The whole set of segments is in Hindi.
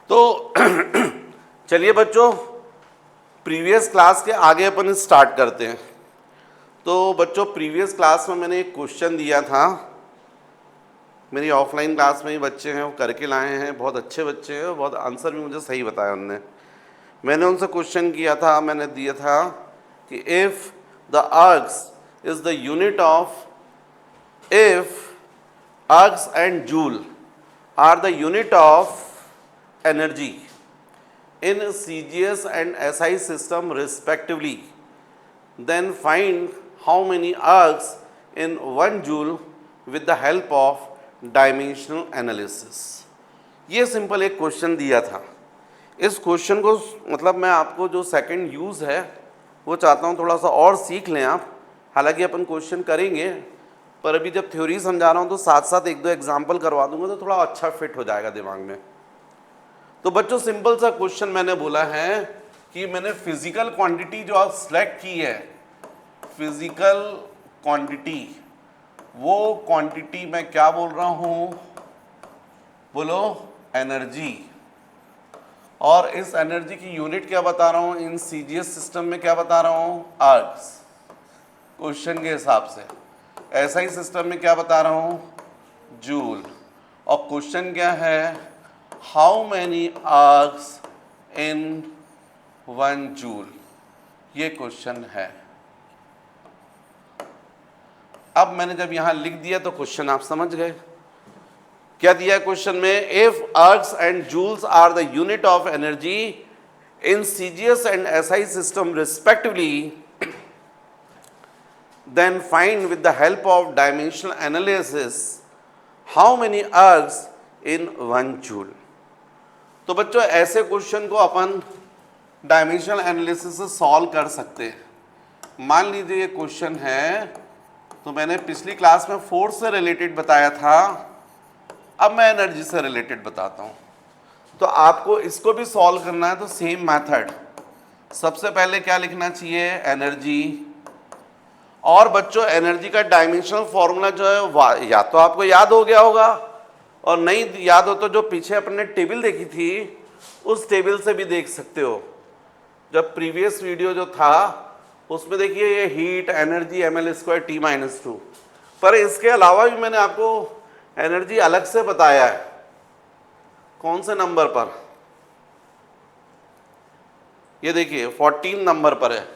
तो चलिए बच्चों, प्रीवियस क्लास के आगे अपन स्टार्ट करते हैं। तो बच्चों, प्रीवियस क्लास में मैंने एक क्वेश्चन दिया था। मेरी ऑफलाइन क्लास में ही बच्चे हैं, वो करके लाए हैं, बहुत अच्छे बच्चे हैं, बहुत आंसर भी मुझे सही बताया उनने। मैंने उनसे क्वेश्चन किया था, मैंने दिया था कि if the ergs is the unit of, if ergs and joule are the unit of energy in CGS and SI system respectively, then find how many arcs in 1 joule with the help of dimensional analysis। ये सिंपल एक क्वेश्चन दिया था। इस क्वेश्चन को मतलब मैं आपको जो सेकंड यूज़ है वो चाहता हूँ थोड़ा सा और सीख लें आप। हालांकि अपन क्वेश्चन करेंगे, पर अभी जब थ्योरी समझा रहा हूँ तो साथ साथ एक दो एग्जाम्पल करवा दूंगा तो थोड़ा अच्छा फिट हो जाएगा दिमाग में। तो बच्चों, सिंपल सा क्वेश्चन मैंने बोला है कि मैंने फिजिकल क्वांटिटी जो आप सिलेक्ट की है, फिजिकल क्वांटिटी, वो क्वांटिटी मैं क्या बोल रहा हूं, बोलो, एनर्जी। और इस एनर्जी की यूनिट क्या बता रहा हूं, इन सीजीएस सिस्टम में क्या बता रहा हूं, आर्क्स, क्वेश्चन के हिसाब से। एसआई सिस्टम में क्या बता रहा हूं, जूल। और क्वेश्चन क्या है, how many arcs in 1 joule, ये क्वेश्चन है। अब मैंने जब यहां लिख दिया तो क्वेश्चन आप समझ गए। क्या दिया है क्वेश्चन में, if ergs and joules are the unit of energy in CGS and SI system respectively, then find with the help of dimensional analysis how many ergs in 1 joule. तो बच्चों, ऐसे क्वेश्चन को अपन डायमेंशनल एनालिसिस से सॉल्व कर सकते हैं। मान लीजिए ये क्वेश्चन है, तो मैंने पिछली क्लास में फोर्स से रिलेटेड बताया था, अब मैं एनर्जी से रिलेटेड बताता हूँ। तो आपको इसको भी सॉल्व करना है तो सेम मेथड। सबसे पहले क्या लिखना चाहिए, एनर्जी। और बच्चों, एनर्जी का डायमेंशनल फॉर्मूला जो है या तो आपको याद हो गया होगा, और नहीं याद हो तो जो पीछे अपने टेबल देखी थी उस टेबल से भी देख सकते हो। जब प्रीवियस वीडियो जो था उसमें देखिए ये हीट एनर्जी ml² T-2। पर इसके अलावा भी मैंने आपको एनर्जी अलग से बताया है। कौन से नंबर पर, ये देखिए 14 नंबर पर है।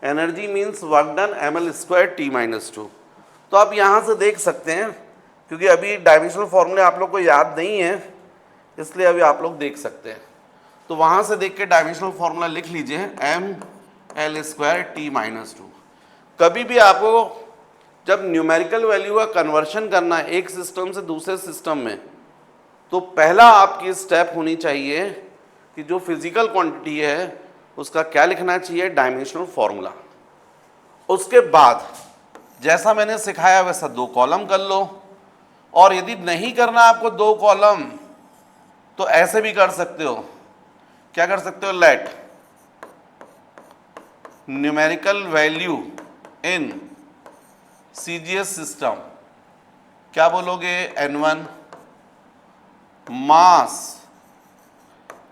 Energy means work done ml² T-2। तो आप यहाँ से देख सकते हैं, क्योंकि अभी डायमेंशनल फॉर्मूले आप लोग को याद नहीं है इसलिए अभी आप लोग देख सकते हैं। तो वहाँ से देख के डायमेंशनल फॉर्मूला लिख लीजिए, ml² T-2। कभी भी आपको जब न्यूमेरिकल वैल्यू का कन्वर्शन करना है एक सिस्टम से दूसरे सिस्टम में, तो पहला आपकी स्टेप होनी चाहिए कि जो फिजिकल क्वांटिटी है उसका क्या लिखना चाहिए, डायमेंशनल फॉर्मूला। उसके बाद जैसा मैंने सिखाया वैसा 2 कॉलम कर लो, और यदि नहीं करना आपको 2 कॉलम तो ऐसे भी कर सकते हो। क्या कर सकते हो, let numerical value in CGS system, क्या बोलोगे, N1, मास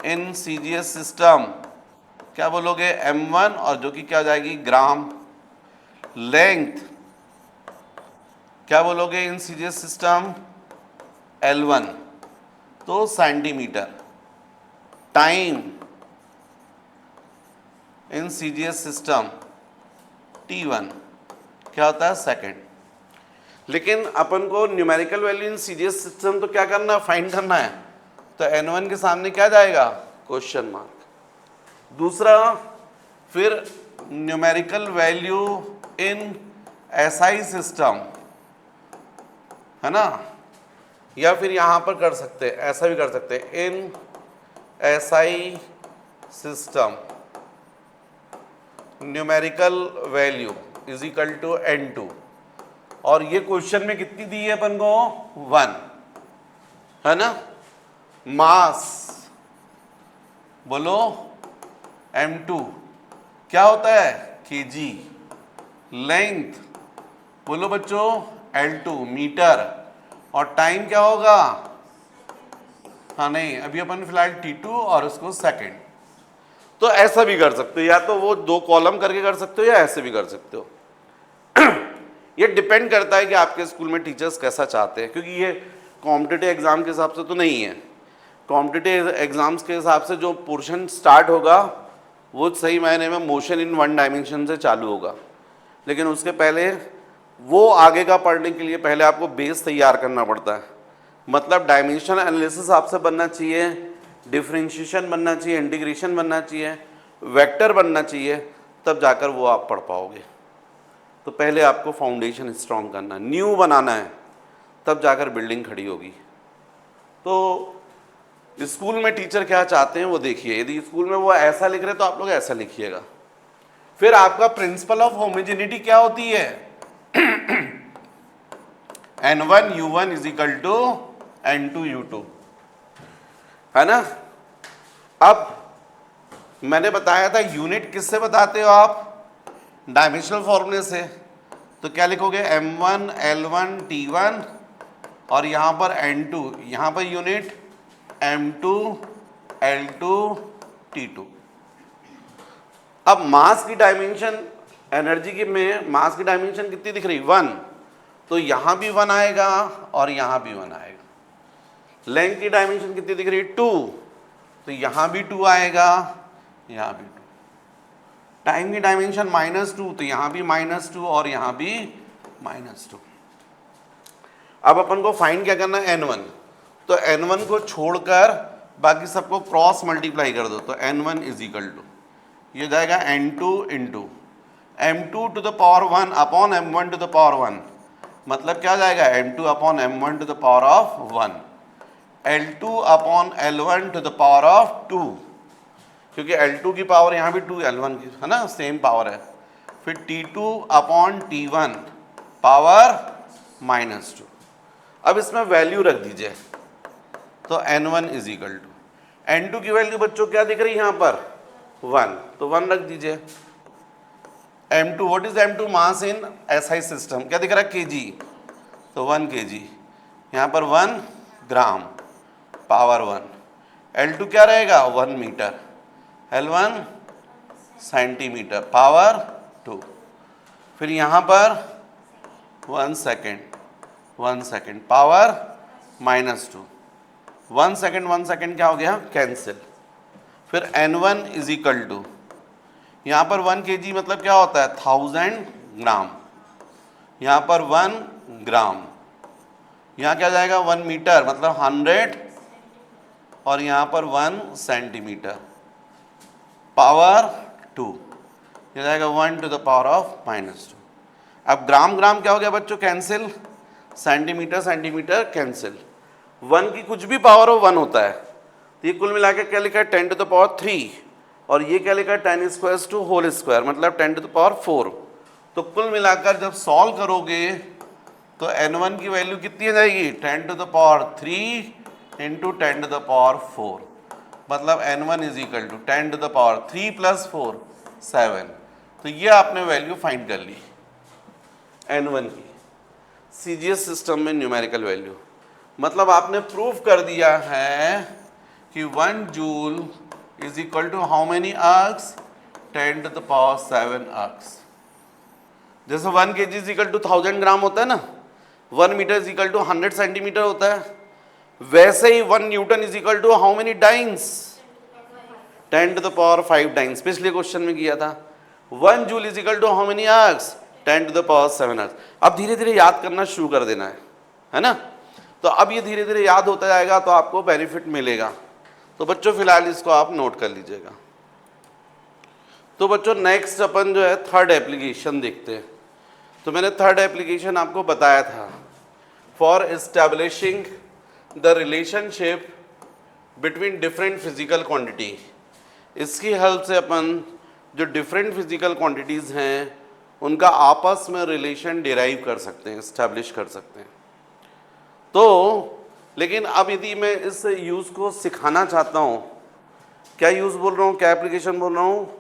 इन सीजीएस सिस्टम क्या बोलोगे, M1, और जो कि क्या हो जाएगी, ग्राम। लेंथ क्या बोलोगे इन सीजीएस सिस्टम, L1, तो centimetre. Time in CGS system T1 क्या होता है, सेकंड। लेकिन अपन को numerical value in CGS system तो क्या करना है, फाइंड करना है। तो N1 के सामने क्या जाएगा, क्वेश्चन मार्क। दूसरा, फिर न्यूमेरिकल वैल्यू इन एसआई सिस्टम, है ना, या फिर यहां पर कर सकते हैं, ऐसा भी कर सकते हैं, in SI system numerical value is equal to N2। और ये क्वेश्चन में कितनी दी है अपन को, 1, है ना। मास बोलो, M2 क्या होता है, kg। लेंथ बोलो बच्चों, L2 मीटर। और टाइम क्या होगा, हाँ नहीं, अभी अपन फिलहाल T2 और उसको सेकंड। तो ऐसा भी कर सकते हो, या तो वो 2 कॉलम करके कर सकते हो या ऐसे भी कर सकते हो। ये डिपेंड करता है कि आपके स्कूल में टीचर्स कैसा चाहते हैं, क्योंकि ये कॉम्पिटिटिव एग्जाम के हिसाब से तो नहीं है। कॉम्पिटिटिव एग्जाम्स के हिसाब से जो पोर्शन स्टार्ट होगा वो सही मायने में मोशन इन 1 डायमेंशन से चालू होगा, लेकिन उसके पहले वो आगे का पढ़ने के लिए पहले आपको बेस तैयार करना पड़ता है। मतलब डायमेंशन एनालिसिस आपसे बनना चाहिए, डिफरेंशिएशन बनना चाहिए, इंटीग्रेशन बनना चाहिए, वेक्टर बनना चाहिए, तब जाकर वो आप पढ़ पाओगे। तो पहले आपको फाउंडेशन स्ट्रॉन्ग करना, न्यू बनाना है, तब जाकर बिल्डिंग खड़ी होगी। तो स्कूल में टीचर क्या चाहते हैं वो देखिए। यदि स्कूल में वो ऐसा लिख रहे तो आप लोग ऐसा लिखिएगा। फिर आपका प्रिंसिपल ऑफ होमोजेनिटी क्या होती है? N1 U1 is equal to N2 U2, है ना। अब मैंने बताया था यूनिट किससे बताते हो आप? डायमेंशनल फॉर्मूले से। तो क्या लिखोगे? M1 L1 T1 और यहां पर N2, यहां per unit M2 L2 T2। अब मास की डायमेंशन, एनर्जी की में मास की डायमेंशन कितनी दिख रही? 1, तो यहां भी 1 आएगा और यहां भी 1 आएगा। लेंथ की डायमेंशन कितनी दिख रही? 2, तो यहां भी 2 आएगा, यहां भी 2। टाइम की डायमेंशन -2, तो यहां भी -2 और यहां भी -2। अब अपन को फाइंड क्या करना है? N1। तो N1 को छोड़कर बाकी सबको क्रॉस मल्टीप्लाई कर दो, तो N1 इज इक्वल टू, ये जाएगा N2 into M2 to the power 1 upon M1 to the power 1। मतलब क्या जाएगा? M2 upon M1 to the power of 1, L2 upon L1 to the power of 2, क्योंकि L2 की पावर यहाँ भी 2 L1 की, है ना, सेम पावर है। फिर T2 अपॉन T1 पावर -2। अब इसमें वैल्यू रख दीजिए, तो N1 is equal to, N2 की वैल्यू बच्चों क्या दिख रही है यहाँ पर? 1, तो 1 रख दीजिए। M2, what is M2? Mass in SI system, क्या दिख रहा है? kg, तो 1 kg। यहाँ पर 1 ग्राम पावर 1। L2 क्या रहेगा? 1 मीटर। L1 centimetre power 2। फिर यहाँ पर 1 सेकेंड पावर -2। 1 सेकेंड क्या हो गया? कैंसिल। फिर N1 इज इक्वल टू, यहाँ पर 1 kg मतलब क्या होता है? 1000 ग्राम। यहाँ पर 1 ग्राम, यहाँ क्या जाएगा? 1 मीटर मतलब 100, और यहाँ पर 1 सेंटीमीटर पावर 2, ये जाएगा 1 टू द पावर ऑफ -2। अब ग्राम ग्राम क्या हो गया बच्चों? कैंसिल। Centimetre cancel. 1 की कुछ भी पावर हो 1 होता है। तो ये कुल मिला के क्या लिखा है? 10 टू द पावर 3, और ये क्या लिखा है? 10 स्क्वायर टू होल स्क्वायर, मतलब 10 टू द पावर 4। तो कुल मिलाकर जब सॉल्व करोगे तो N1 की वैल्यू कितनी आ जाएगी? 10 to the power 3 into 10 to the power 4, मतलब N1 is equal to 10 to the power 3 + 4 7। तो ये आपने वैल्यू फाइंड कर ली N1 की, CGS सिस्टम में न्यूमेरिकल वैल्यू। मतलब आपने प्रूफ कर दिया है कि 1 joule is equal to how many ergs? 10 to the power 7 ergs. जैसे 1 kg is equal to 1000 gram होता है ना, 1 metre is equal to 100 centimetre होता है, वैसे ही 1 newton is equal to how many dynes? 10 to the power 5 dynes. पिछले क्वेश्चन में किया था। 1 joule is equal to how many ergs? 10 to the power 7 ergs. अब धीरे धीरे याद करना शुरू कर देना है ना। तो अब ये धीरे धीरे याद होता जाएगा तो आपको बेनिफिट मिलेगा। तो बच्चों फिलहाल इसको आप नोट कर लीजिएगा। तो बच्चों नेक्स्ट अपन जो है थर्ड एप्लीकेशन देखते हैं। तो मैंने थर्ड एप्लीकेशन आपको बताया था, for establishing the relationship between different physical quantity. इसकी हेल्प से अपन जो डिफरेंट फिजिकल क्वांटिटीज़ हैं उनका आपस में रिलेशन डिराइव कर सकते हैं, इस्टेब्लिश कर सकते हैं। तो लेकिन अब यदि मैं इस यूज़ को सिखाना चाहता हूँ, क्या यूज़ बोल रहा हूँ, क्या एप्लीकेशन बोल रहा हूँ?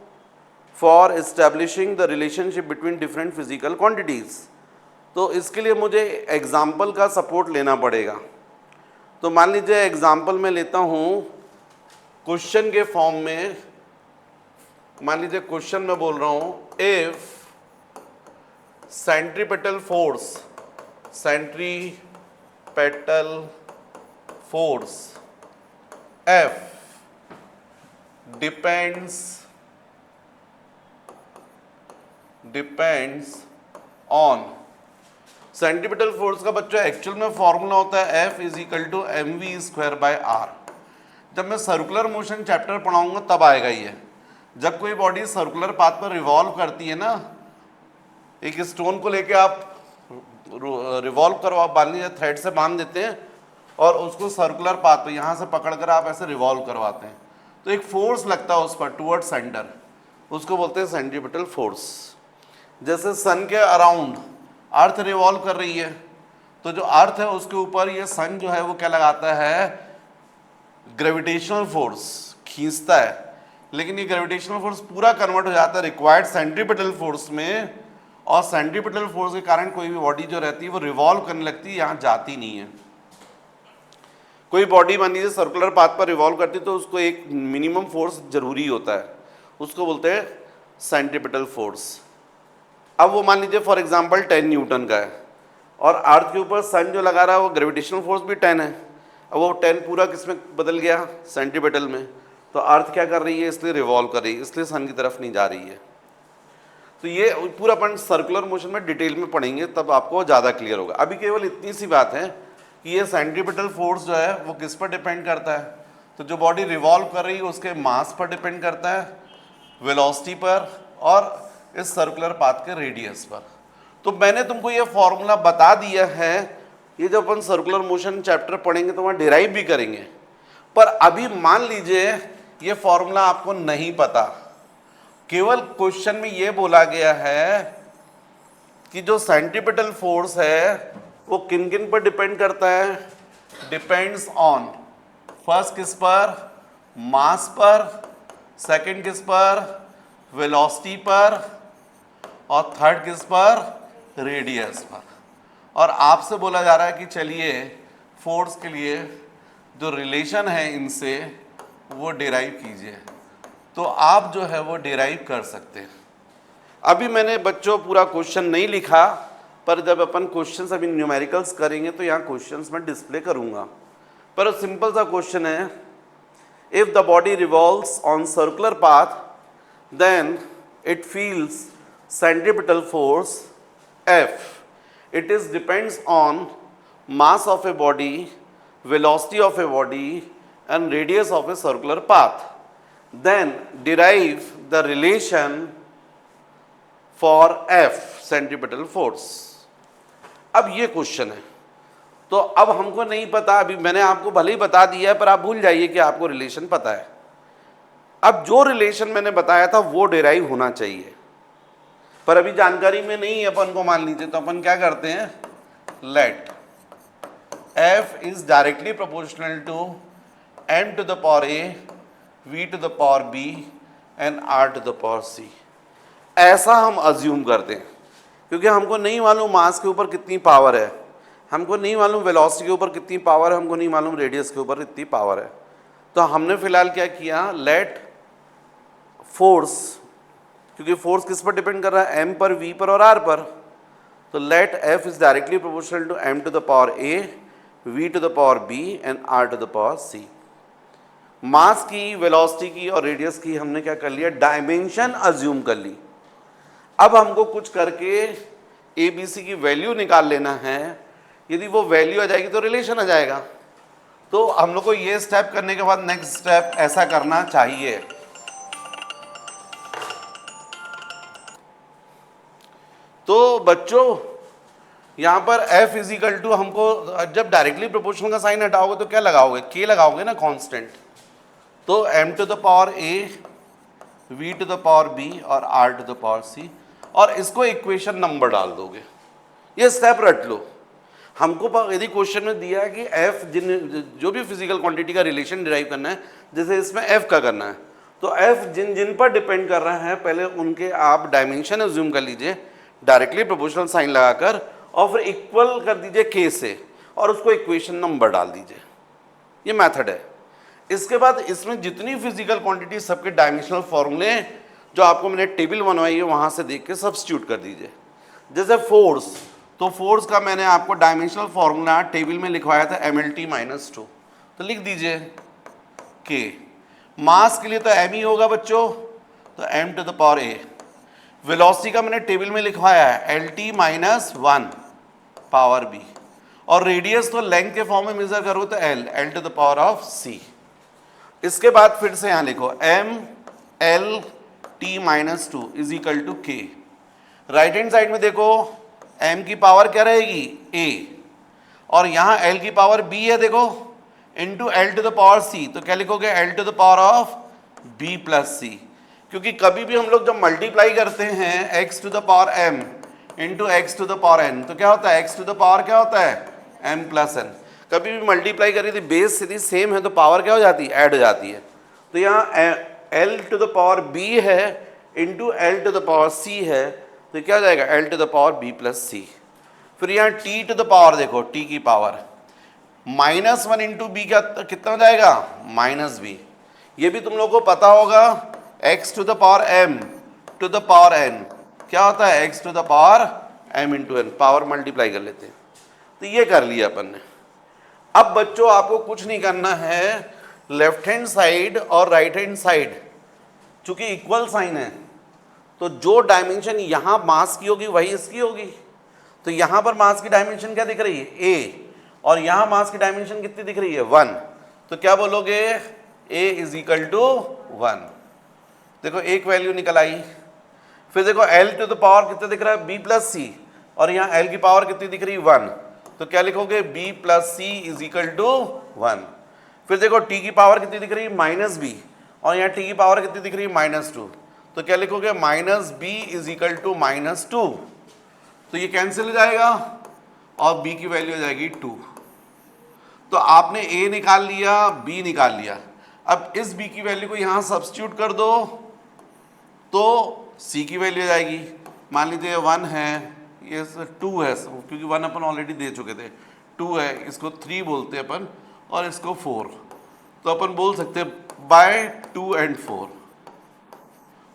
For establishing the relationship between different physical quantities. तो इसके लिए मुझे एग्जाम्पल का सपोर्ट लेना पड़ेगा। तो मान लीजिए एग्जाम्पल मैं लेता हूँ क्वेश्चन के फॉर्म में, मान लीजिए क्वेश्चन में बोल रहा हूँ, if centripetal force F depends on, centripetal force का बच्चों एक्चुअल में फॉर्मूला होता है F is equal to mv²/r। जब मैं सर्कुलर मोशन चैप्टर पढ़ाऊंगा तब आएगा ये। जब कोई बॉडी सर्कुलर पाथ पर रिवॉल्व करती है ना, एक स्टोन को लेके आप रिवॉल्व करो, आप बांध लीजिए, थ्रेड से बांध देते हैं और उसको सर्कुलर पाथ पे यहाँ से पकड़कर आप ऐसे रिवॉल्व करवाते हैं, तो एक फोर्स लगता है उस पर टुवर्ड सेंटर, उसको बोलते हैं सेंट्रीपेटल फोर्स। जैसे सन के अराउंड अर्थ रिवॉल्व कर रही है, तो जो अर्थ है उसके ऊपर ये सन जो है वो क्या लगाता है, ग्रेविटेशनल फोर्स खींचता है, लेकिन ये ग्रेविटेशनल फोर्स पूरा कन्वर्ट हो जाता है रिक्वायर्ड सेंट्रीपेटल फोर्स में, और सेंट्रीपेटल फोर्स के कारण कोई भी बॉडी जो रहती है वो रिवॉल्व करने लगती है, यहाँ जाती नहीं है। कोई बॉडी मान लीजिए सर्कुलर पाथ पर रिवॉल्व करती है तो उसको एक मिनिमम फोर्स जरूरी होता है, उसको बोलते हैं सेंट्रीपेटल फोर्स। अब वो मान लीजिए फॉर एग्जांपल 10 न्यूटन का है और अर्थ के ऊपर सन जो लगा रहा है वो ग्रेविटेशनल फोर्स भी 10 है। अब वो 10 पूरा किस में बदल गया, सेंट्रीपेटल में, तो अर्थ क्या कर रही है, इसलिए रिवॉल्व कर रही है, इसलिए सन की तरफ नहीं जा रही है। तो ये पूरा अपन सर्कुलर मोशन में डिटेल में पढ़ेंगे, तब आपको ज़्यादा क्लियर होगा। अभी केवल इतनी सी बात है कि ये सेंट्रीपेटल फोर्स जो है वो किस पर डिपेंड करता है, तो जो बॉडी रिवॉल्व कर रही है उसके मास पर डिपेंड करता है, वेलोसिटी पर, और इस सर्कुलर पाथ के रेडियस पर। तो मैंने तुमको ये फॉर्मूला बता दिया है, ये जब अपन सर्कुलर मोशन चैप्टर पढ़ेंगे तो वहाँ डिराइव भी करेंगे, पर अभी मान लीजिए ये फॉर्मूला आपको नहीं पता, केवल क्वेश्चन में ये बोला गया है कि जो सेंट्रीपेटल फोर्स है वो किन किन पर डिपेंड करता है, डिपेंड्स ऑन, फर्स्ट किस पर, मास पर, सेकंड किस पर, वेलोसिटी पर, और थर्ड किस पर, रेडियस पर। और आपसे बोला जा रहा है कि चलिए फोर्स के लिए जो रिलेशन है इनसे वो डिराइव कीजिए, तो आप जो है वो डिराइव कर सकते हैं। अभी मैंने बच्चों पूरा क्वेश्चन नहीं लिखा, पर जब अपन क्वेश्चंस अभी न्यूमेरिकल्स करेंगे तो यहाँ क्वेश्चंस मैं डिस्प्ले करूँगा, पर सिंपल सा क्वेश्चन है, if the body revolves on circular path then it feels centripetal force F. It is depends on mass of a body, velocity of a body, and radius of a circular path. Then derive the relation for F centripetal force. अब ये क्वेश्चन है, तो अब हमको नहीं पता, अभी मैंने आपको भले ही बता दिया है पर आप भूल जाइए कि आपको रिलेशन पता है। अब जो रिलेशन मैंने बताया था वो डिराइव होना चाहिए, पर अभी जानकारी में नहीं है अपन को, मान लीजिए, तो अपन क्या करते हैं, let F is directly proportional to m to the power a, v to the power b and r to the power c। ऐसा हम अज्यूम करते हैं, क्योंकि हमको नहीं मालूम मास के ऊपर कितनी पावर है, हमको नहीं मालूम वेलोसिटी के ऊपर कितनी पावर है, हमको नहीं मालूम रेडियस के ऊपर कितनी पावर है। तो हमने फिलहाल क्या किया, लेट फोर्स, क्योंकि फोर्स किस पर डिपेंड कर रहा है, m पर, v पर और r पर, तो let F is directly proportional to m to the power a, v to the power b and r to the power c। Mass की, वेलोसिटी की और रेडियस की हमने क्या कर लिया, डायमेंशन अज्यूम कर ली। अब हमको कुछ करके ए बी सी की वैल्यू निकाल लेना है, यदि वो वैल्यू आ जाएगी तो रिलेशन आ जाएगा। तो हम लोग को ये स्टेप करने के बाद नेक्स्ट स्टेप ऐसा करना चाहिए, तो बच्चों यहाँ पर F इजिकल टू, हमको जब डायरेक्टली प्रोपोर्शनल का साइन हटाओगे तो क्या लगाओगे, K लगाओगे ना कांस्टेंट, तो m to the power a, v to the power b और r to the power c, और इसको इक्वेशन नंबर डाल दोगे। ये स्टेप रट लो। हमको यदि क्वेश्चन में दिया है कि F जो भी फिजिकल क्वांटिटी का रिलेशन डिराइव करना है, जैसे इसमें F का करना है, तो F जिन पर डिपेंड कर रहा है पहले उनके आप डायमेंशन अज्यूम कर लीजिए डायरेक्टली प्रोपोर्शनल साइन लगाकर, और फिर इक्वल कर दीजिए K से और उसको इक्वेशन नंबर डाल दीजिए। ये मेथड है। इसके बाद इसमें जितनी फिजिकल क्वांटिटी सबके डायमेंशनल फॉर्मूले जो आपको मैंने टेबल बनवाई है वहाँ से देख के सब्स्टिट्यूट कर दीजिए। जैसे फोर्स, तो फोर्स का मैंने आपको डायमेंशनल फॉर्मूला टेबल में लिखवाया था mLT-2, तो लिख दीजिए K। मास के लिए तो m ही होगा बच्चों, तो m⁴ a। वेलोसिटी का मैंने टेबल में लिखवाया है LT-1 पावर b, और रेडियस तो लेंथ के फॉर्म में मेजर करो तो L⁻c। इसके बाद फिर से यहाँ लिखो mLT-2 is equal to K। Right hand side में देखो m की पावर क्या रहेगी a, और यहाँ l की पावर b है देखो, इंटू L⁻c, तो क्या लिखोगे L⁻b+c। क्योंकि कभी भी हम लोग जब मल्टीप्लाई करते हैं x⁻m इंटू x⁻n, तो क्या होता है x⁻ क्या होता है m+n। कभी भी मल्टीप्लाई करी थी बेस यदि सेम है तो पावर क्या हो जाती है, ऐड हो जाती है। तो यहाँ L⁻b है इंटू L⁻c है, तो क्या हो जाएगा L⁻b+c। फिर यहाँ t⁻ देखो, t की पावर -1 इंटू b का कितना हो जाएगा -b। ये भी तुम लोगों को पता होगा x⁻m⁴n क्या होता है x⁻m⁴n, पावर मल्टीप्लाई कर लेते हैं। तो ये कर लिया अपन ने। अब बच्चों आपको कुछ नहीं करना है, लेफ्ट हैंड साइड और राइट हैंड साइड चूंकि इक्वल साइन है तो जो डायमेंशन यहाँ मास की होगी वही इसकी होगी। तो यहाँ पर मास की डायमेंशन क्या दिख रही है a, और यहाँ मास की डायमेंशन कितनी दिख रही है 1, तो क्या बोलोगे a इज इक्वल टू 1। देखो एक वैल्यू निकल आई। फिर देखो L⁻ कितना दिख रहा है b+c, और यहाँ L की पावर कितनी दिख रही है 1, तो क्या लिखोगे b+c इज इक्वल टू 1। फिर देखो t की पावर कितनी दिख रही है -b, और यहाँ t की पावर कितनी दिख रही है -2, तो क्या लिखोगे -b इज इक्वल टू -2। तो ये कैंसिल हो जाएगा और b की वैल्यू हो जाएगी 2। तो आपने a निकाल लिया, b निकाल लिया। अब इस b की वैल्यू को यहाँ सब्स्टिट्यूट कर दो तो c की वैल्यू आ जाएगी। मान लीजिए 1 है, ये 2 है क्योंकि 1 अपन ऑलरेडी दे चुके थे, 2 है, इसको 3 बोलते हैं अपन, और इसको 4, तो अपन बोल सकते हैं बाय 2 and 4,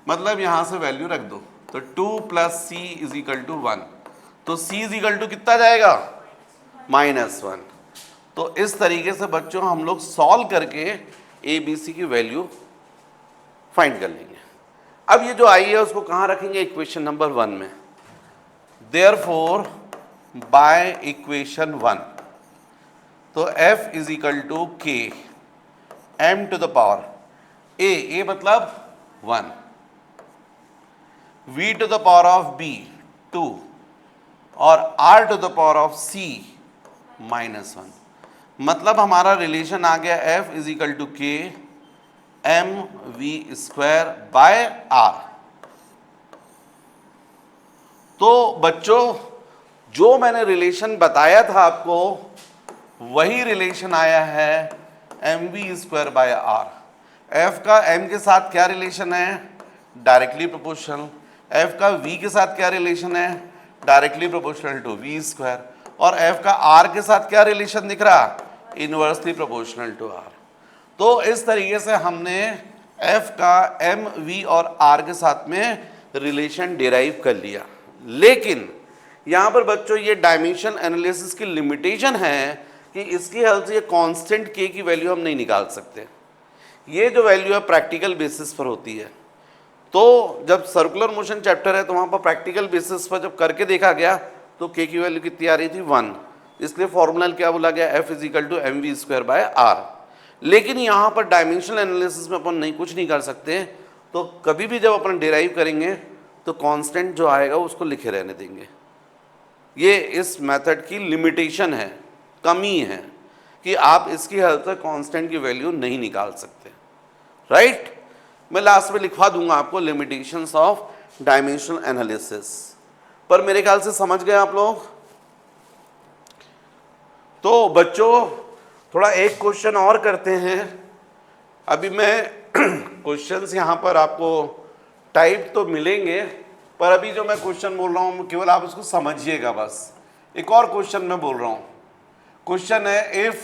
मतलब यहाँ से वैल्यू रख दो। तो 2 + c इज इक्वल टू 1, तो c इज इक्वल टू कितना जाएगा -1। तो इस तरीके से बच्चों हम लोग सॉल्व करके a b c की वैल्यू फाइंड कर लेंगे। अब ये जो आई है उसको कहाँ रखेंगे, इक्वेशन नंबर 1 में। देयरफॉर बाय इक्वेशन 1, तो f is equal to k m⁻ a मतलब 1, v⁻b 2, और r⁻c -1। मतलब हमारा रिलेशन आ गया f is equal to k mv²/r। तो बच्चों जो मैंने रिलेशन बताया था आपको वही रिलेशन आया है mv²/r। f का m के साथ क्या रिलेशन है, डायरेक्टली प्रोपोर्शनल। f का v के साथ क्या रिलेशन है, डायरेक्टली प्रोपोर्शनल टू v², और f का r के साथ क्या रिलेशन दिख रहा, इनवर्सली प्रोपोर्शनल टू r। तो इस तरीके से हमने f का m, v और r के साथ में रिलेशन डिराइव कर लिया। लेकिन यहाँ पर बच्चों ये डायमेंशन एनालिसिस की लिमिटेशन है कि इसकी हेल्प से ये कांस्टेंट k की वैल्यू हम नहीं निकाल सकते। ये जो वैल्यू है प्रैक्टिकल बेसिस पर होती है। तो जब सर्कुलर मोशन चैप्टर है तो वहाँ पर प्रैक्टिकल बेसिस पर जब करके देखा गया तो k की वैल्यू कितनी आ रही थी 1, इसलिए फॉर्मूला क्या बोला गया f is equal to mv²/r। लेकिन यहाँ पर डायमेंशनल एनालिसिस में अपन नहीं कुछ नहीं कर सकते, तो कभी भी जब अपन डिराइव करेंगे तो कांस्टेंट जो आएगा उसको लिखे रहने देंगे। ये इस मेथड की लिमिटेशन है, कमी है कि आप इसकी हेल्प से कांस्टेंट की वैल्यू नहीं निकाल सकते। राइट, मैं लास्ट में लिखवा दूंगा आपको लिमिटेशंस ऑफ डायमेंशनल एनालिसिस, पर मेरे ख्याल से समझ गए आप लोग। तो बच्चों थोड़ा एक क्वेश्चन और करते हैं। अभी मैं क्वेश्चंस यहाँ पर आपको टाइप तो मिलेंगे, पर अभी जो मैं क्वेश्चन बोल रहा हूँ केवल आप उसको समझिएगा बस। एक और क्वेश्चन मैं बोल रहा हूँ। क्वेश्चन है इफ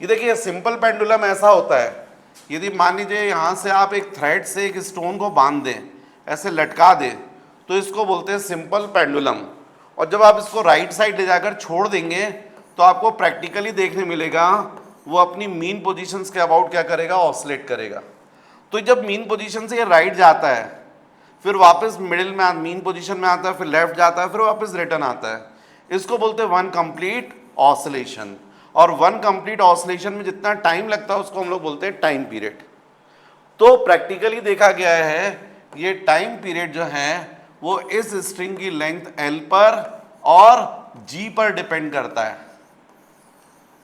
ये देखिए सिंपल पेंडुलम ऐसा होता है, यदि मान लीजिए यहाँ से आप एक थ्रेड से एक स्टोन को बांध दें, ऐसे लटका दें, तो इसको बोलते हैं सिंपल पेंडुलम। और जब आप इसको राइट साइड ले जाकर छोड़ देंगे तो आपको प्रैक्टिकली देखने मिलेगा वो अपनी मीन पोजीशंस के अबाउट क्या करेगा, ऑसिलेट करेगा। तो जब मीन पोजीशन से ये राइट जाता है, फिर वापस मिडिल में मीन पोजीशन में आता है, फिर लेफ्ट जाता है, फिर वापस रिटर्न आता है, इसको बोलते हैं वन कंप्लीट ऑसिलेशन। और वन कंप्लीट ऑसिलेशन में जितना टाइम लगता है उसको हम लोग बोलते हैं टाइम पीरियड। तो प्रैक्टिकली देखा गया है ये टाइम पीरियड जो है वो इस स्ट्रिंग की लेंथ L पर और G पर डिपेंड करता है।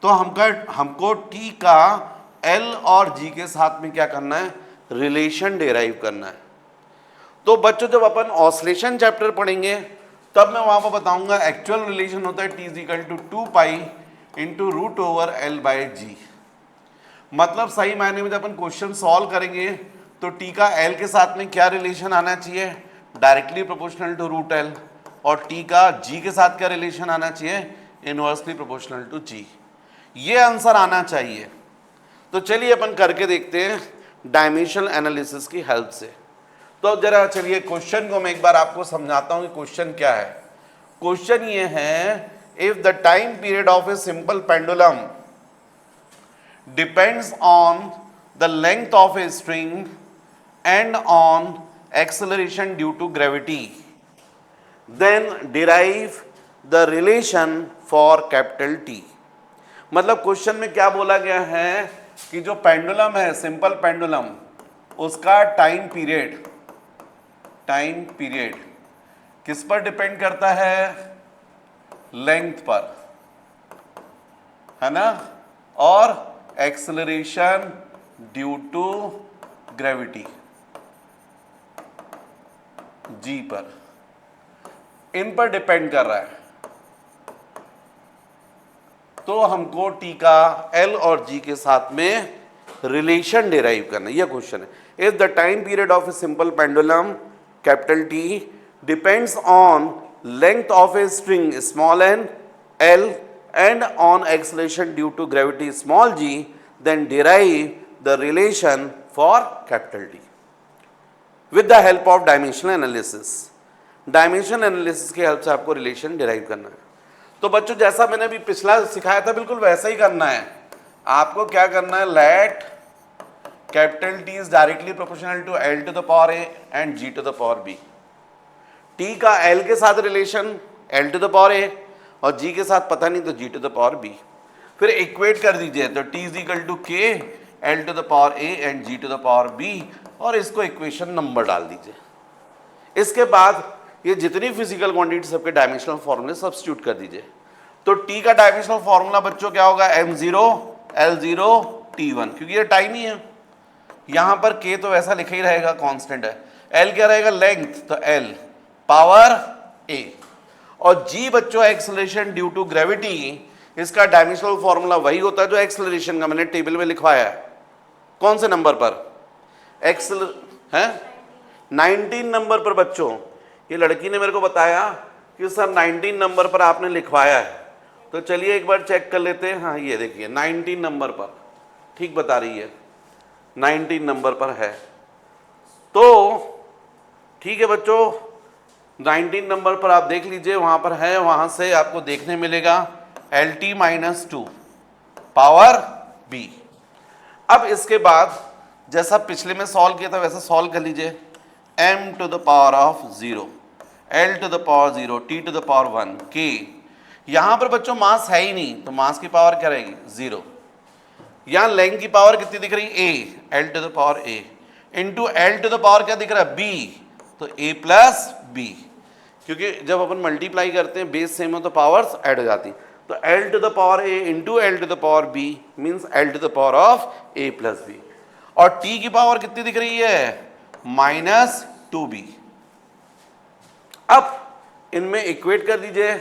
तो हमको T का L और G के साथ में क्या करना है, रिलेशन डेराइव करना है। तो बच्चों जब अपन ऑसिलेशन चैप्टर पढ़ेंगे तब मैं वहां पर बताऊंगा एक्चुअल रिलेशन होता है T is equal to 2 pi into root over L by g. मतलब सही मायने में जब अपन क्वेश्चन सॉल्व करेंगे तो T का L के साथ में क्या रिलेशन आना चाहिए, directly proportional to root L, और T का G के साथ क्या रिलेशन आना चाहिए, इनवर्सली प्रोपोर्शनल टू G। ये आंसर आना चाहिए। तो चलिए अपन करके देखते हैं डायमेंशनल एनालिसिस की हेल्प से। तो जरा चलिए क्वेश्चन को मैं एक बार आपको समझाता हूं कि क्वेश्चन क्या है। क्वेश्चन ये है, if the time period of a simple pendulum depends on the length of a string and on acceleration due to gravity, then derive the relation for capital T। मतलब क्वेश्चन में क्या बोला गया है कि जो पेंडुलम है सिंपल पेंडुलम, उसका टाइम पीरियड किस पर डिपेंड करता है, लेंथ पर, है ना, और acceleration due to gravity G पर, इन पर डिपेंड कर रहा है। तो हमको T का L और G के साथ में रिलेशन डिराइव करना, यह क्वेश्चन है। If the time period of a simple pendulum capital T depends on length of a string small n L and on acceleration due to gravity small g, then derive the relation for capital T with the help of dimensional analysis। Dimensional analysis की हेल्प से आपको रिलेशन डिराइव करना है। तो बच्चों जैसा मैंने अभी पिछला सिखाया था बिल्कुल वैसा ही करना है। आपको क्या करना है, let capital T is directly proportional to L to the power A and G to the power B। T का L के साथ relation L to the power A और G के साथ पता नहीं तो G to the power B। फिर इक्वेट कर दीजिए तो T is equal to K L to the power A and G to the power B, और इसको इक्वेशन नंबर डाल दीजिए। इसके बाद ये जितनी फिजिकल क्वांटिटी सबके डायमेंशनल फॉर्मूले सब्स्टिट्यूट कर दीजिए। तो T का डायमेंशनल फॉर्मूला बच्चों क्या होगा, m0 L0 T1, क्योंकि ये टाइम ही है। यहां पर K तो वैसा लिखा ही रहेगा, कांस्टेंट है। L क्या रहेगा, लेंथ, तो L पावर A, और G बच्चों एक्सेलरेशन ड्यू टू ग्रेविटी, इसका डायमेंशनल फॉर्मूला वही होता है जो एक्सेलरेशन का मैंने टेबल में लिखवाया है। कौन से नंबर पर, एक्सेल है 19 नंबर पर। बच्चों ये लड़की ने मेरे को बताया कि सर 19 नंबर पर आपने लिखवाया है, तो चलिए एक बार चेक कर लेते हैं। हाँ ये देखिए 19 नंबर पर ठीक बता रही है, 19 नंबर पर है। तो ठीक है बच्चों, 19 नंबर पर आप देख लीजिए, वहां पर है, वहां से आपको देखने मिलेगा LT-2 पावर B। अब इसके बाद जैसा पिछले में सॉल्व किया था वैसा सॉल्व कर लीजिए। m to the power of 0, L to the power 0, T to the power 1, K। यहां पर बच्चों मास है ही नहीं, तो मास की पावर क्या रहेगी, 0। यहां लेंथ की पावर कितनी दिख रही, A, L to the power A into L to the power क्या दिख रहा है, B, तो A प्लस B, क्योंकि जब अपन मल्टीप्लाई करते हैं बेस सेम हो तो पावर्स ऐड हो जाती। तो L to the power A into L to the power B means L to the power of A plus B, और T की पावर कितनी दिख रही है, -2B। अब इनमें इक्वेट कर दीजिए,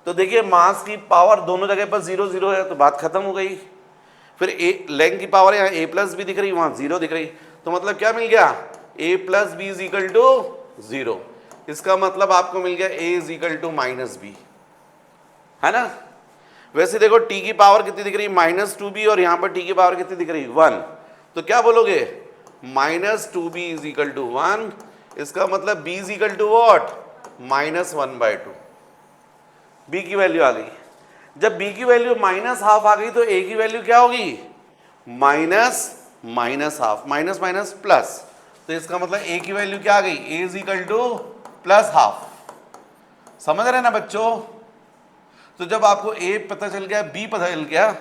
तो देखिए मास की पावर दोनों जगह पर 0 0 है, तो बात खत्म हो गई। फिर A लेंथ की पावर यहाँ A प्लस B दिख रही, वहां 0 दिख रही, तो मतलब क्या मिल गया, A plus B is equal to 0। इसका मतलब आपको मिल गया A is equal to -B, है ना। वैसे देखो t की पावर कितनी दिख रही है, -2b, और यहाँ पर t की पावर कितनी दिख रही है, 1। तो क्या बोलोगे, -2b इज इक्वल टू 1, इसका मतलब b is equal to what, -1/2। b की वैल्यू आ गई। जब b की वैल्यू -½ आ गई तो a की वैल्यू क्या होगी, -½ माइनस प्लस, तो इसका मतलब a की वैल्यू क्या आ गई, a इज इक्वल टू +½ समझ रहे हैं ना बच्चों। तो जब आपको a पता चल गया, b पता चल गया,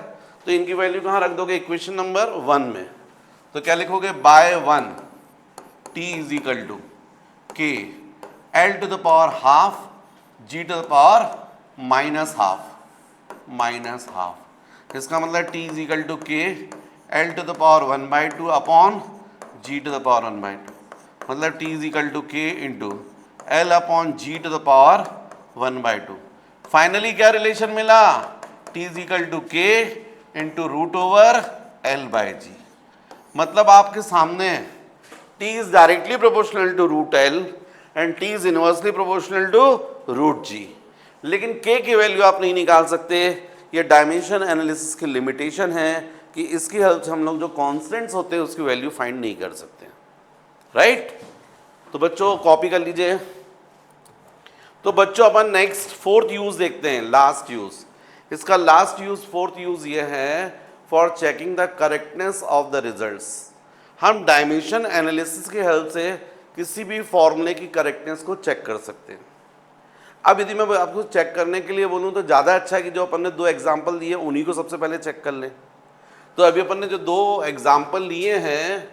तो इनकी वैल्यू कहाँ रख दोगे, इक्वेशन नंबर 1 में। तो क्या लिखोगे, by 1 t is equal to k l to the power half g to the power -½ इसका मतलब t is equal to k l to the power 1/2 upon g to the power 1/2, मतलब t is equal to k into l upon g to the power 1/2। Finally क्या रिलेशन मिला, t is equal to k into √L/g। मतलब आपके सामने t is directly proportional to √L and t is inversely proportional to √g। लेकिन k की वैल्यू आप नहीं निकाल सकते, ये डायमेंशन एनालिसिस की लिमिटेशन है कि इसकी हेल्प से हम लोग जो कॉन्स्टेंट्स होते हैं उसकी वैल्यू फाइंड नहीं कर सकते, राइट। तो बच्चों कॉपी कर लीजिए। तो बच्चों अपन नेक्स्ट 4th यूज देखते हैं, लास्ट यूज। इसका लास्ट यूज 4th यूज ये है for checking the correctness of the results. हम डायमेंशन एनालिसिस की हेल्प से किसी भी फॉर्मूले की करेक्टनेस को चेक कर सकते हैं। अब यदि मैं आपको चेक करने के लिए बोलूँ तो ज़्यादा अच्छा है कि जो अपन ने 2 एग्जाम्पल दिए उन्हीं को सबसे पहले चेक कर लें। तो अभी अपन ने जो 2 एग्जाम्पल लिए हैं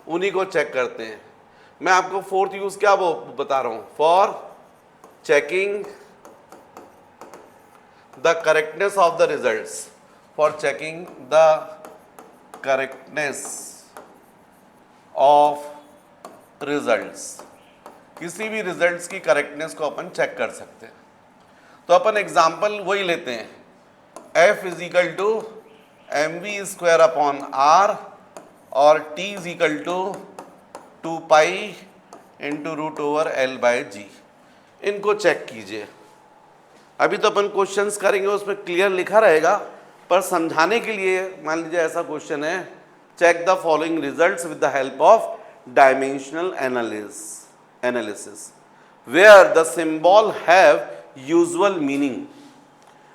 उन्हीं को चेक करते हैं। मैं आपको 4th यूज क्या वो बता रहा हूँ, for checking the correctness of the results, for checking the correctness of results, किसी भी रिजल्ट्स की करेक्टनेस को अपन चेक कर सकते हैं। तो अपन एग्जांपल वही लेते हैं, f is equal to mv² upon r और t is equal to 2π into √L/g। इनको चेक कीजिए। अभी तो अपन क्वेश्चंस करेंगे उसमें क्लियर लिखा रहेगा, पर समझाने के लिए मान लीजिए ऐसा क्वेश्चन है, check the following results with the help of dimensional analysis where the symbol have usual meaning.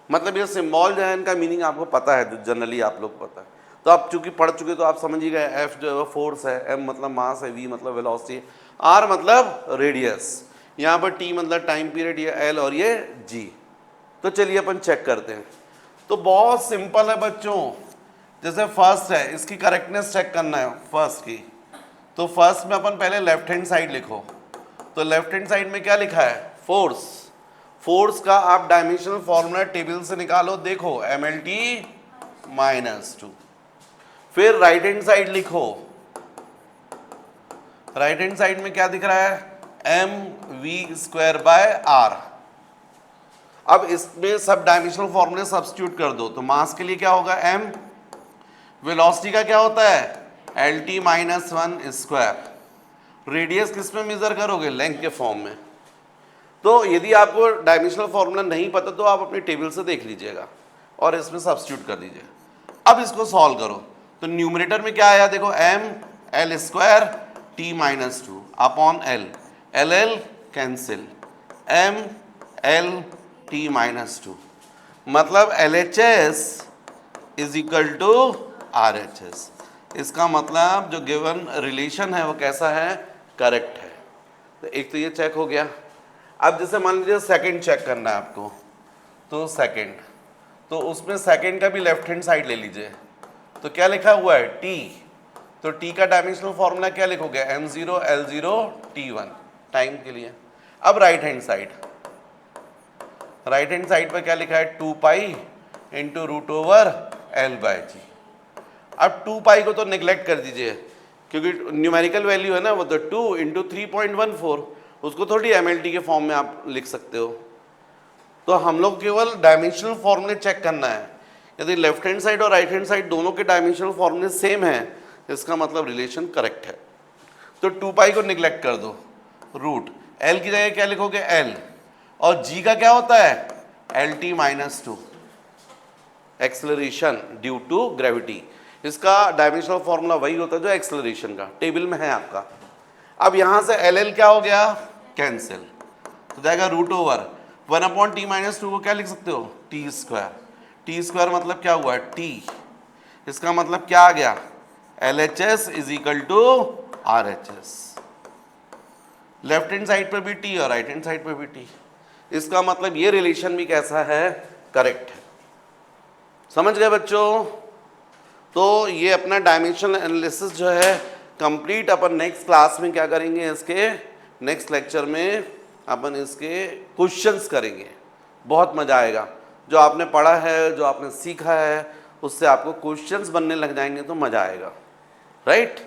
मतलब ये सिंबल जो है इनका मीनिंग आपको पता है, जो जनरली आप लोग पता है। तो आप चूंकि पढ़ चुके तो आप समझ ही गए, एफ जो है फोर्स है, एम मतलब मास है, वी मतलब वेलोसिटी, आर मतलब रेडियस, यहाँ पर टी मतलब टाइम पीरियड, ये एल और ये जी। तो चलिए अपन चेक करते हैं। तो बहुत सिंपल है बच्चों। जैसे फर्स्ट है, इसकी करेक्टनेस चेक करना है फर्स्ट की। तो फर्स्ट में अपन पहले लेफ्ट हैंड साइड लिखो। तो लेफ्ट हैंड साइड में क्या लिखा है, फोर्स। फोर्स का आप डायमेंशनल फॉर्मूला टेबल से निकालो, देखो mLT-2। फिर राइट हैंड साइड लिखो। राइट हैंड साइड में क्या दिख रहा है, mv²/r। अब इसमें सब डायमेंशनल फॉर्मूले सब्स्टिट्यूट कर दो। तो मास के लिए क्या होगा m, वेलोसिटी का क्या होता है LT-1², रेडियस किस में मेजर करोगे, लेंथ के फॉर्म में। तो यदि आपको डायमेंशनल फॉर्मूला नहीं पता तो आप अपनी टेबल से देख लीजिएगा और इसमें सब्स्टिट्यूट कर दीजिए। अब इसको सॉल्व करो। तो न्यूमरेटर में क्या आया, देखो mL²T-2 upon l, LL cancel, mLT-2 मतलब LHS is equal to RHS। इसका मतलब जो गिवन रिलेशन है वो कैसा है, करेक्ट है। तो एक तो ये चेक हो गया। अब जैसे मान लीजिए सेकंड चेक करना है आपको, तो सेकंड, तो उसमें सेकंड का भी लेफ्ट हैंड साइड ले लीजिए। तो क्या लिखा हुआ है t, तो t का डायमेंशनल फॉर्मूला क्या लिखोगे, m0L0T1 टाइम के लिए। अब right hand side, right hand side पर क्या लिखा है 2π इंटू √L/g। अब 2π को तो निगलेक्ट कर दीजिए क्योंकि न्यूमेरिकल वैल्यू है ना वो, तो 2 इंटू 3.14, उसको थोड़ी mLT के फॉर्म में आप लिख सकते हो। तो हम लोग केवल डायमेंशनल फॉर्मूले चेक करना है। यदि लेफ्ट हैंड साइड और राइट हैंड साइड दोनों के डायमेंशनल फॉर्मूले सेम है, इसका मतलब रिलेशन करेक्ट है। तो 2π को निगलेक्ट कर दो, रूट L की जगह क्या लिखोगे L, और G का क्या होता है LT-2, acceleration due to gravity. इसका डायमेंशनल फॉर्मूला वही होता है जो एक्सेलरेशन का टेबल में है आपका। अब यहां से एल एल क्या हो गया, कैंसिल, तो जाएगा रूट ओवर 1/t-2 को क्या लिख सकते हो, टी स्क्वायर। टी स्क्वायर मतलब क्या हुआ, टी। इसका मतलब क्या आ गया, LHS is equal to RHS। Left hand side पे भी टी और राइट हैंड साइड पे भी टी। इसका मतलब ये रिलेशन भी कैसा है, करेक्ट है। समझ गए बच्चों? तो ये अपना डायमेंशनल एनालिसिस जो है कंप्लीट अपन नेक्स्ट क्लास में क्या करेंगे, इसके नेक्स्ट लेक्चर में अपन इसके क्वेश्चंस करेंगे। बहुत मज़ा आएगा। जो आपने पढ़ा है, जो आपने सीखा है, उससे आपको क्वेश्चंस बनने लग जाएंगे तो मज़ा आएगा, राइट?